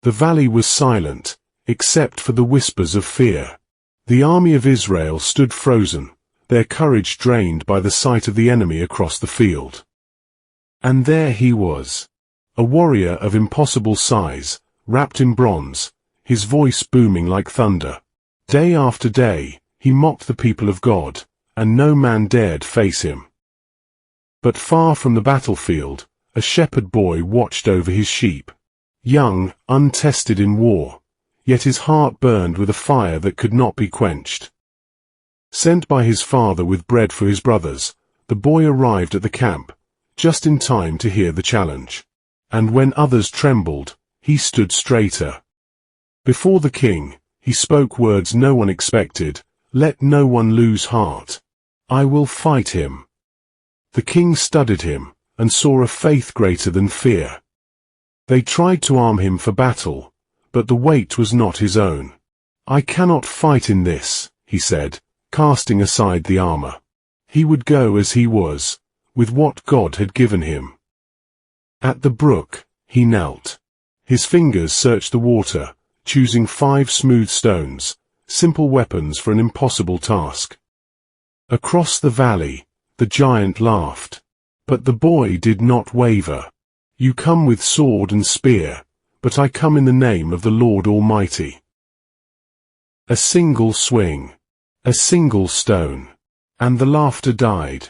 The valley was silent, except for the whispers of fear. The army of Israel stood frozen, their courage drained by the sight of the enemy across the field. And there he was, a warrior of impossible size, wrapped in bronze, his voice booming like thunder. Day after day, he mocked the people of God, and no man dared face him. But far from the battlefield, a shepherd boy watched over his sheep. Young, untested in war, yet his heart burned with a fire that could not be quenched. Sent by his father with bread for his brothers, the boy arrived at the camp, just in time to hear the challenge. And when others trembled, he stood straighter. Before the king, he spoke words no one expected, "Let no one lose heart. I will fight him." The king studied him, and saw a faith greater than fear. They tried to arm him for battle, but the weight was not his own. "I cannot fight in this," he said, casting aside the armor. He would go as he was, with what God had given him. At the brook, he knelt. His fingers searched the water, choosing 5 smooth stones, simple weapons for an impossible task. Across the valley, the giant laughed. But the boy did not waver. "You come with sword and spear, but I come in the name of the Lord Almighty." A single swing, a single stone, and the laughter died.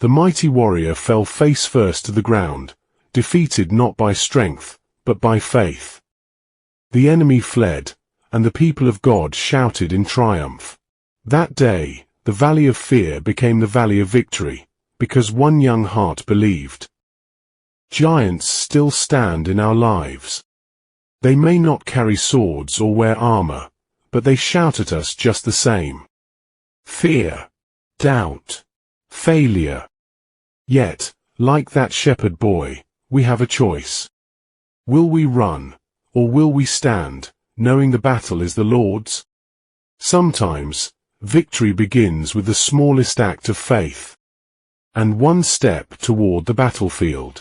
The mighty warrior fell face first to the ground, defeated not by strength, but by faith. The enemy fled, and the people of God shouted in triumph. That day, the valley of fear became the valley of victory, because one young heart believed. Giants still stand in our lives. They may not carry swords or wear armor, but they shout at us just the same. Fear, doubt, failure. Yet, like that shepherd boy, we have a choice. Will we run, or will we stand, knowing the battle is the Lord's? Sometimes, victory begins with the smallest act of faith, and one step toward the battlefield.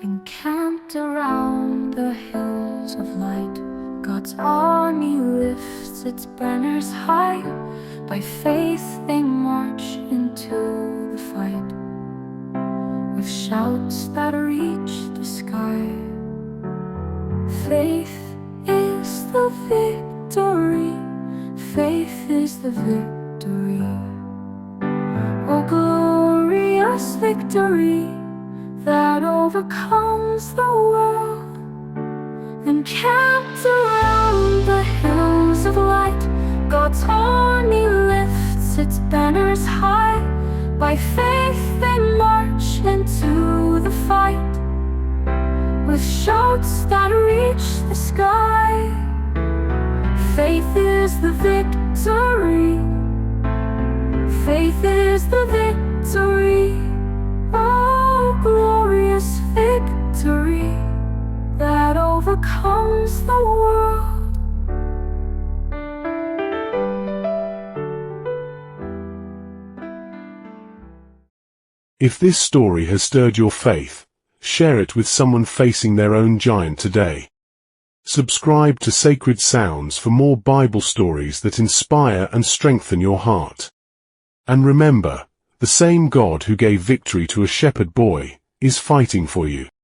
Encamped around the hills of light, God's army lifts its banners high. By faith they march into the fight, with shouts that reach the sky. Faith is the victory, faith is the victory. Oh, glorious victory that overcomes the world. Encamped around the hills of light, God's army lifts its banners high. By faith they march into the fight, with shouts that reach the sky. Faith is the victory, faith is the victory. Oh, glorious victory that overcomes the world. If this story has stirred your faith, share it with someone facing their own giant today. Subscribe to Sacred Sounds for more Bible stories that inspire and strengthen your heart. And remember, the same God who gave victory to a shepherd boy is fighting for you.